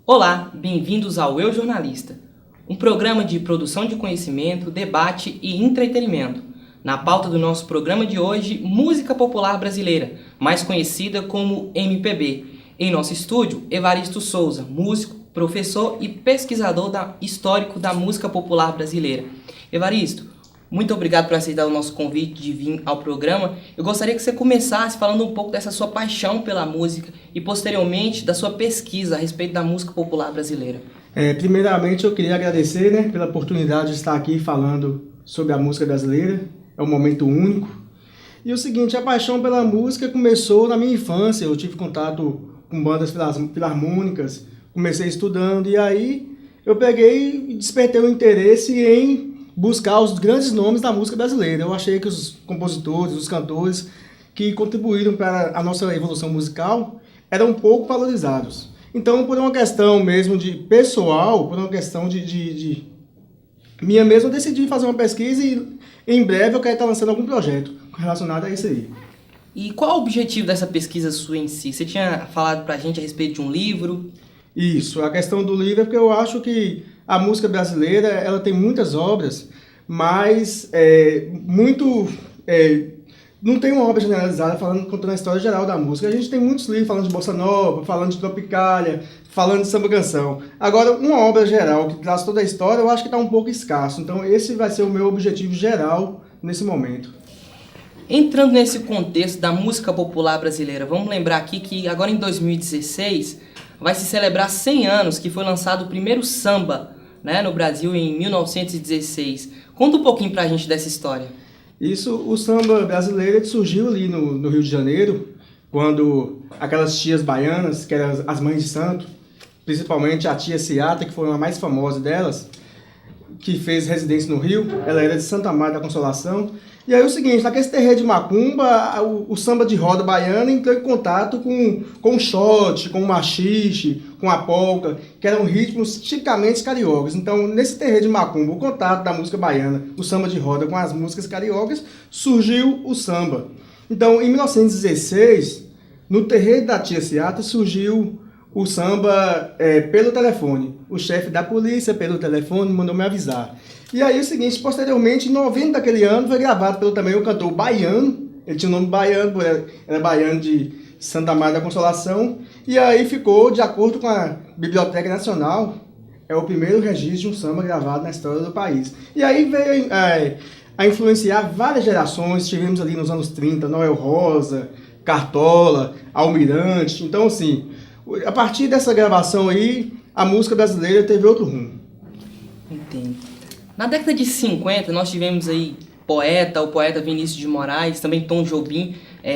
Olá, bem-vindos ao Eu Jornalista, um programa de produção de conhecimento, debate e entretenimento. Na pauta do nosso programa de hoje, música popular brasileira, mais conhecida como MPB. Em nosso estúdio, Evaristo Souza, músico, professor e pesquisador histórico da música popular brasileira. Evaristo, muito obrigado por aceitar o nosso convite de vir ao programa. Eu gostaria que você começasse falando um pouco dessa sua paixão pela música e, posteriormente, da sua pesquisa a respeito da música popular brasileira. Primeiramente, eu queria agradecer, pela oportunidade de estar aqui falando sobre a música brasileira. É um momento único. E o seguinte, a paixão pela música começou na minha infância. Eu tive contato com bandas filarmônicas, comecei estudando e aí eu peguei e despertei o interesse em buscar os grandes nomes da música brasileira. Eu achei que os compositores, os cantores que contribuíram para a nossa evolução musical eram um pouco valorizados. Então, por uma questão mesmo de pessoal, por uma questão de minha mesma, eu decidi fazer uma pesquisa e em breve eu quero estar lançando algum projeto relacionado a isso aí. E qual é o objetivo dessa pesquisa sua em si? Você tinha falado pra gente a respeito de um livro? Isso, a questão do livro é porque eu acho que a música brasileira ela tem muitas obras, mas não tem uma obra generalizada contando a história geral da música. A gente tem muitos livros falando de bossa nova, falando de tropicália, falando de samba canção. Agora, uma obra geral que traz toda a história, eu acho que está um pouco escasso. Então, esse vai ser o meu objetivo geral nesse momento. Entrando nesse contexto da música popular brasileira, vamos lembrar aqui que agora em 2016 vai se celebrar 100 anos que foi lançado o primeiro samba, no Brasil em 1916. Conta um pouquinho pra gente dessa história. O samba brasileiro surgiu ali no Rio de Janeiro, quando aquelas tias baianas, que eram as mães de santo, principalmente a tia Ciata, que foi a mais famosa delas, que fez residência no Rio, ela era de Santa Maria da Consolação. E aí o seguinte, naquele terreiro de macumba, o samba de roda baiana entrou em contato com o shot, com o machixe, com a polca, que eram ritmos tipicamente cariocas. Então, nesse terreiro de macumba, o contato da música baiana, o samba de roda com as músicas cariocas, surgiu o samba. Então, em 1916, no terreiro da tia Ciata, surgiu o samba pelo telefone. O chefe da polícia, pelo telefone, mandou me avisar. E aí o seguinte, posteriormente, em novembro daquele ano, foi gravado pelo também o cantor baiano. Ele tinha o nome baiano, era baiano de Santa Maria da Consolação. E aí ficou, de acordo com a Biblioteca Nacional, é o primeiro registro de um samba gravado na história do país. E aí veio a influenciar várias gerações. Tivemos ali nos anos 30, Noel Rosa, Cartola, Almirante. Então, assim, a partir dessa gravação aí, a música brasileira teve outro rumo. Entendo. Na década de 50, nós tivemos aí o poeta Vinícius de Moraes, também Tom Jobim,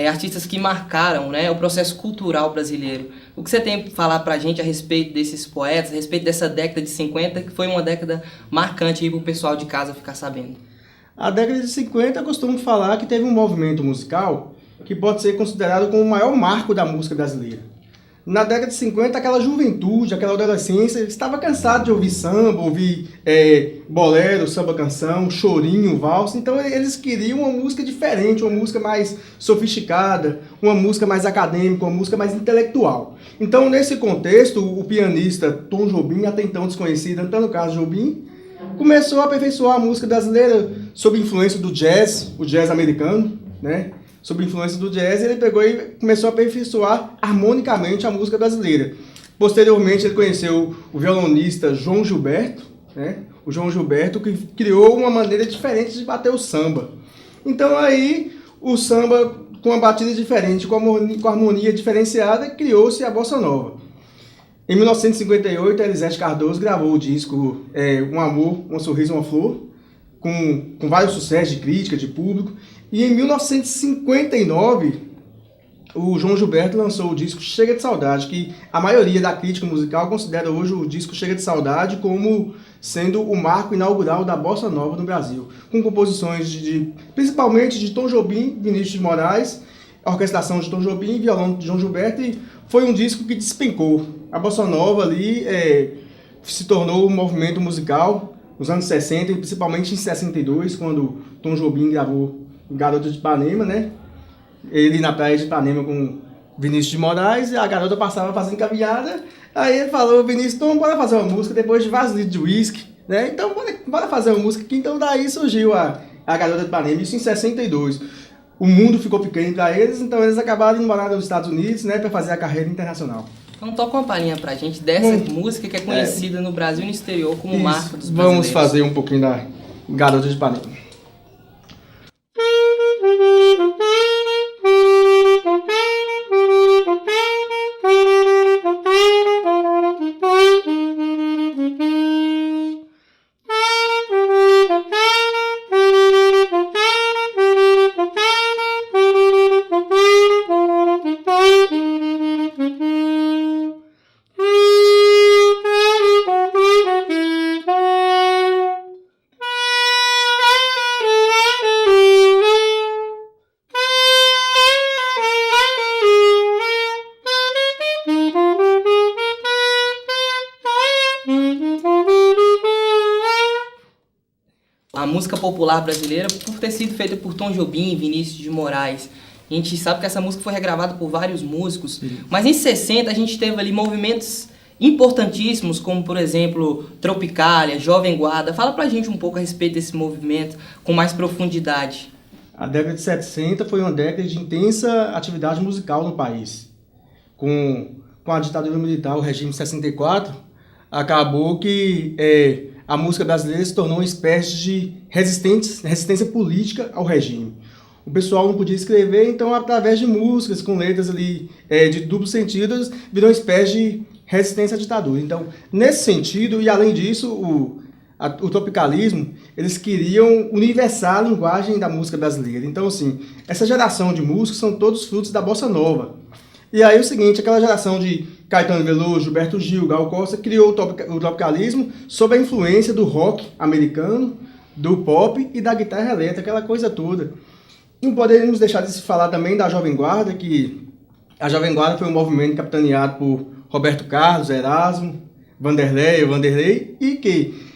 artistas que marcaram o processo cultural brasileiro. O que você tem para falar pra gente a respeito desses poetas, a respeito dessa década de 50, que foi uma década marcante aí pro pessoal de casa ficar sabendo? A década de 50, eu costumo falar que teve um movimento musical que pode ser considerado como o maior marco da música brasileira. Na década de 50, aquela juventude, aquela adolescência, estava cansado de ouvir samba, ouvir bolero, samba canção, chorinho, valsa. Então eles queriam uma música diferente, uma música mais sofisticada, uma música mais acadêmica, uma música mais intelectual. Então, nesse contexto, o pianista Tom Jobim, até então desconhecido, Antônio Carlos Jobim, começou a aperfeiçoar a música brasileira sob influência do jazz, o jazz americano, sob influência do jazz, ele pegou e começou a aperfeiçoar harmonicamente a música brasileira. Posteriormente, ele conheceu o violonista João Gilberto, o João Gilberto, que criou uma maneira diferente de bater o samba. Então, aí, o samba, com uma batida diferente, com a harmonia diferenciada, criou-se a bossa nova. Em 1958, Elisete Cardoso gravou o disco Um Amor, Um Sorriso, Uma Flor, com vários sucessos de crítica, de público. E em 1959, o João Gilberto lançou o disco Chega de Saudade, que a maioria da crítica musical considera hoje o disco Chega de Saudade como sendo o marco inaugural da bossa nova no Brasil, com composições principalmente de Tom Jobim, Vinícius de Moraes, a orquestração de Tom Jobim, violão de João Gilberto, e foi um disco que despencou. A bossa nova ali se tornou um movimento musical nos anos 60, e principalmente em 62, quando Tom Jobim gravou Garota de Ipanema, Ele na praia de Ipanema com Vinícius de Moraes, e a garota passava fazendo caminhada, Aí ele falou, Vinícius, então bora fazer uma música depois de vários litros de uísque, né? Então bora fazer uma música aqui. Então daí surgiu a Garota de Ipanema, isso em 62. O mundo ficou pequeno para eles, então eles acabaram indo morar nos Estados Unidos, né, para fazer a carreira internacional. Então toca uma palhinha pra gente dessa música que é conhecida no Brasil e no exterior como marca dos brasileiros. Vamos fazer um pouquinho da Garota de Ipanema. A música popular brasileira, por ter sido feita por Tom Jobim e Vinícius de Moraes, a gente sabe que essa música foi regravada por vários músicos, mas em 60 a gente teve ali movimentos importantíssimos, como por exemplo Tropicália, Jovem Guarda. Fala pra gente um pouco a respeito desse movimento com mais profundidade. A década de 60 foi uma década de intensa atividade musical no país. Com a ditadura militar, o regime de 64, acabou que a música brasileira se tornou uma espécie de resistência política ao regime. O pessoal não podia escrever, então através de músicas com letras ali de duplos sentidos, virou uma espécie de resistência à ditadura. Então, nesse sentido, e além disso, o tropicalismo, eles queriam universar a linguagem da música brasileira. Então, assim, essa geração de músicos são todos frutos da bossa nova. E aí o seguinte, aquela geração de Caetano Veloso, Gilberto Gil, Gal Costa, criou o tropicalismo sob a influência do rock americano, do pop e da guitarra elétrica, aquela coisa toda. Não poderíamos deixar de se falar também da Jovem Guarda, que a Jovem Guarda foi um movimento capitaneado por Roberto Carlos, Erasmo, Vanderlei, e que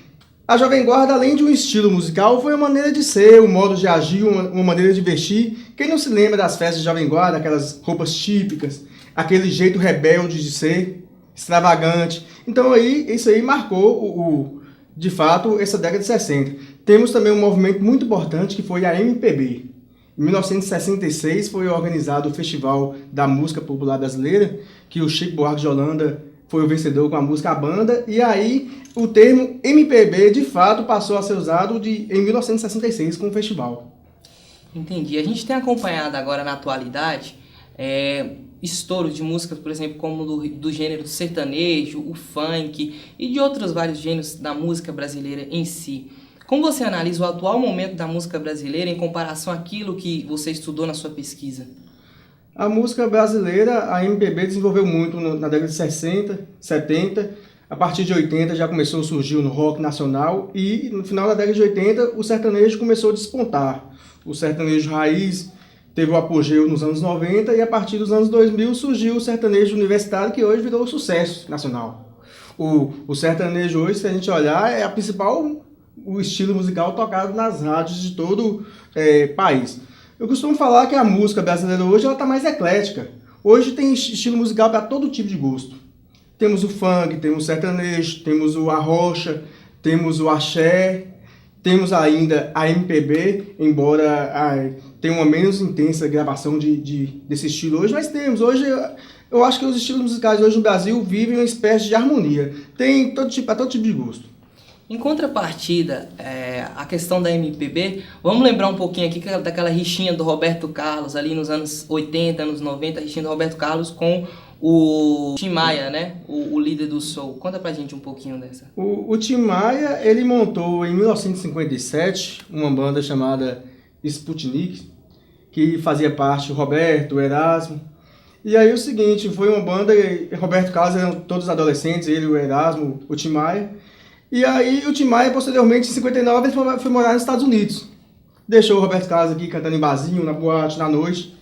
a Jovem Guarda, além de um estilo musical, foi uma maneira de ser, um modo de agir, uma maneira de vestir. Quem não se lembra das festas de Jovem Guarda, aquelas roupas típicas, aquele jeito rebelde de ser, extravagante. Então isso aí marcou, de fato, essa década de 60. Temos também um movimento muito importante que foi a MPB. Em 1966 foi organizado o Festival da Música Popular Brasileira, que o Chico Buarque de Holanda foi o vencedor com a música A Banda, e aí o termo MPB de fato passou a ser usado em 1966 com o festival. Entendi. A gente tem acompanhado agora na atualidade estouros de músicas, por exemplo, como do gênero sertanejo, o funk e de outros vários gêneros da música brasileira em si. Como você analisa o atual momento da música brasileira em comparação àquilo que você estudou na sua pesquisa? A música brasileira, a MPB desenvolveu muito na década de 60, 70, a partir de 80 já começou a surgir no rock nacional e no final da década de 80 o sertanejo começou a despontar. O sertanejo raiz teve o apogeu nos anos 90 e a partir dos anos 2000 surgiu o sertanejo universitário que hoje virou sucesso nacional. O sertanejo hoje, se a gente olhar, é o estilo musical tocado nas rádios de todo o país. Eu costumo falar que a música brasileira hoje está mais eclética. Hoje tem estilo musical para todo tipo de gosto. Temos o funk, temos o sertanejo, temos o arrocha, temos o axé, temos ainda a MPB, embora tenha uma menos intensa gravação desse estilo hoje, mas temos. Hoje, eu acho que os estilos musicais hoje no Brasil vivem uma espécie de harmonia. Tem para todo tipo de gosto. Em contrapartida, a questão da MPB, vamos lembrar um pouquinho aqui daquela rixinha do Roberto Carlos, ali nos anos 80, anos 90, a rixinha do Roberto Carlos com o Tim Maia, né? O líder do soul. Conta pra gente um pouquinho dessa. O Tim Maia, ele montou em 1957 uma banda chamada Sputnik, que fazia parte o Roberto, o Erasmo. E aí o seguinte, foi uma banda, Roberto Carlos eram todos adolescentes, ele, o Erasmo, o Tim Maia. E aí o Tim Maia, posteriormente, em 59, ele foi morar nos Estados Unidos. Deixou o Roberto Carlos aqui cantando em barzinho, na boate, na noite.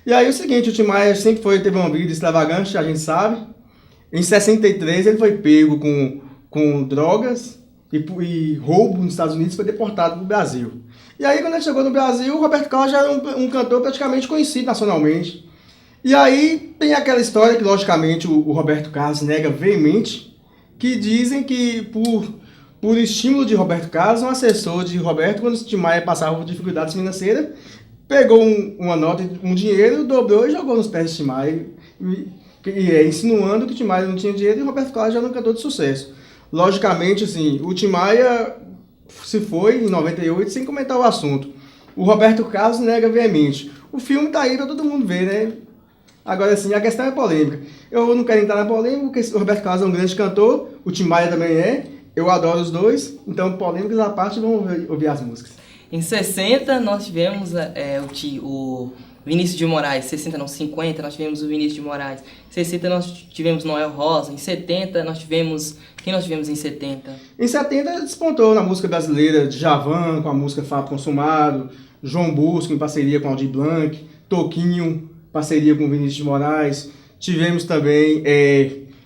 E aí o seguinte, o Tim Maia sempre teve uma vida extravagante, a gente sabe. Em 63 ele foi pego com drogas e roubo nos Estados Unidos e foi deportado para o Brasil. E aí quando ele chegou no Brasil, o Roberto Carlos já era um cantor praticamente conhecido nacionalmente. E aí tem aquela história que, logicamente, o Roberto Carlos nega veemente, que dizem que por estímulo de Roberto Carlos, um assessor de Roberto, quando o Tim Maia passava por dificuldades financeiras, pegou uma nota, um dinheiro, dobrou e jogou nos pés de Tim Maia, insinuando que o Tim Maia não tinha dinheiro e o Roberto Carlos já era um cantor de sucesso. Logicamente, assim, o Tim Maia se foi em 98 sem comentar o assunto. O Roberto Carlos nega veemente. O filme tá aí pra todo mundo ver, né? Agora, assim, a questão é polêmica. Eu não quero entrar na polêmica, porque o Roberto Carlos é um grande cantor, o Tim Maia também é, eu adoro os dois, então polêmicas à parte, vamos ouvir as músicas. Em 60, nós tivemos o Vinícius de Moraes. 60 não, 50, nós tivemos o Vinícius de Moraes. Em 60, nós tivemos Noel Rosa. Em 70, nós tivemos... Quem nós tivemos em 70? Em 70, despontou na música brasileira Djavan, com a música Fato Consumado, João Bosco, em parceria com Aldir Blanc, Toquinho, parceria com Vinícius de Moraes. Tivemos também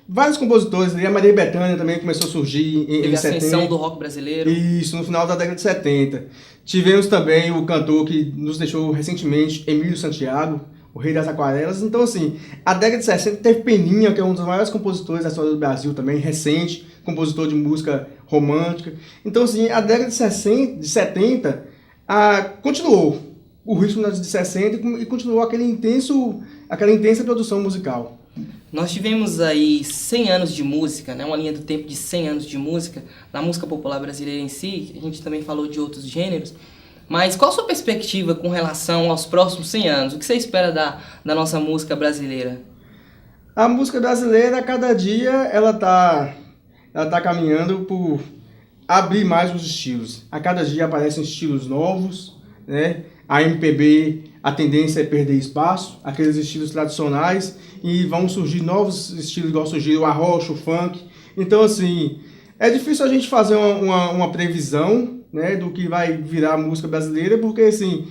vários compositores, a Maria Bethânia também começou a surgir em 70. Teve a ascensão do rock brasileiro. Isso, no final da década de 70. Tivemos também o cantor que nos deixou recentemente, Emílio Santiago, o Rei das Aquarelas. Então, assim, a década de 60 teve Peninha, que é um dos maiores compositores da história do Brasil também, recente, compositor de música romântica. Então, assim, a década de 70 continuou o ritmo de 60 e continuou aquela intensa produção musical. Nós tivemos aí 100 anos de música, né? Uma linha do tempo de 100 anos de música, na música popular brasileira em si. A gente também falou de outros gêneros. Mas qual a sua perspectiva com relação aos próximos 100 anos? O que você espera da nossa música brasileira? A música brasileira, a cada dia, ela tá caminhando por abrir mais os estilos. A cada dia aparecem estilos novos, né? A MPB, a tendência é perder espaço, aqueles estilos tradicionais, e vão surgir novos estilos, igual surgiu o arrocha, o funk. Então, assim, é difícil a gente fazer uma previsão, né, do que vai virar a música brasileira, porque, assim,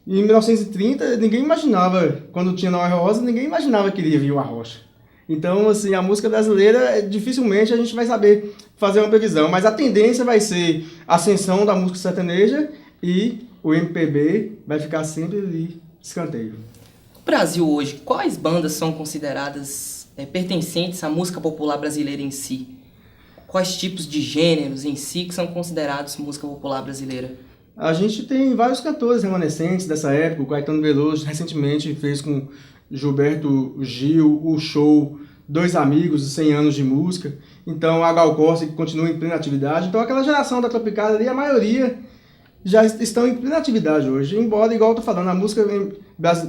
em 1930, ninguém imaginava, quando tinha Noel Rosa, ninguém imaginava que iria vir o arrocha. Então, assim, a música brasileira, dificilmente a gente vai saber fazer uma previsão, mas a tendência vai ser a ascensão da música sertaneja e o MPB vai ficar sempre ali, escanteio. No Brasil hoje, quais bandas são consideradas pertencentes à música popular brasileira em si? Quais tipos de gêneros em si que são considerados música popular brasileira? A gente tem vários cantores remanescentes dessa época. O Caetano Veloso recentemente fez com Gilberto Gil o show Dois Amigos, 100 anos de música. Então a Gal Costa, que continua em plena atividade. Então aquela geração da Tropicália ali, a maioria já estão em plena atividade hoje. Embora, igual eu estou falando, a música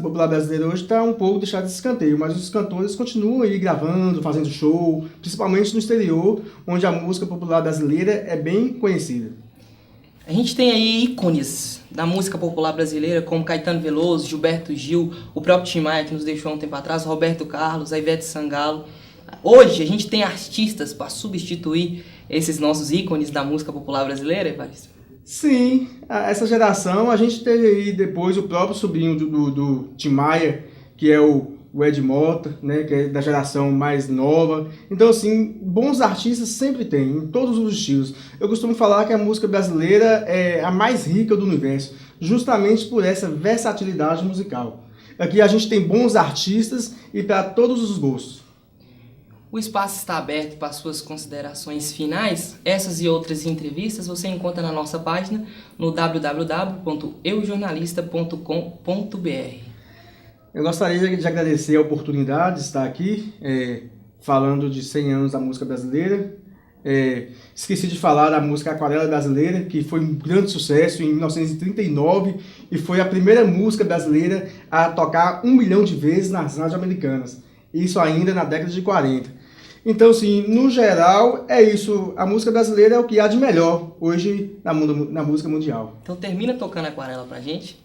popular brasileira hoje está um pouco deixada de escanteio, mas os cantores continuam aí gravando, fazendo show, principalmente no exterior, onde a música popular brasileira é bem conhecida. A gente tem aí ícones da música popular brasileira, como Caetano Veloso, Gilberto Gil, o próprio Tim Maia, que nos deixou há um tempo atrás, Roberto Carlos, a Ivete Sangalo. Hoje a gente tem artistas para substituir esses nossos ícones da música popular brasileira, Evaristo? Sim, essa geração, a gente teve aí depois o próprio sobrinho do Tim Maia, que é o Ed Mota, né, que é da geração mais nova. Então, assim, bons artistas sempre tem, em todos os estilos. Eu costumo falar que a música brasileira é a mais rica do universo, justamente por essa versatilidade musical. Aqui a gente tem bons artistas e para todos os gostos. O espaço está aberto para suas considerações finais. Essas e outras entrevistas você encontra na nossa página no www.eujornalista.com.br. Eu gostaria de agradecer a oportunidade de estar aqui falando de 100 anos da música brasileira. Esqueci de falar da música Aquarela Brasileira, que foi um grande sucesso em 1939 e foi a primeira música brasileira a tocar 1 milhão de vezes nas rádios americanas. Isso ainda na década de 40. Então, assim, no geral, é isso. A música brasileira é o que há de melhor hoje na música mundial. Então termina tocando Aquarela pra gente.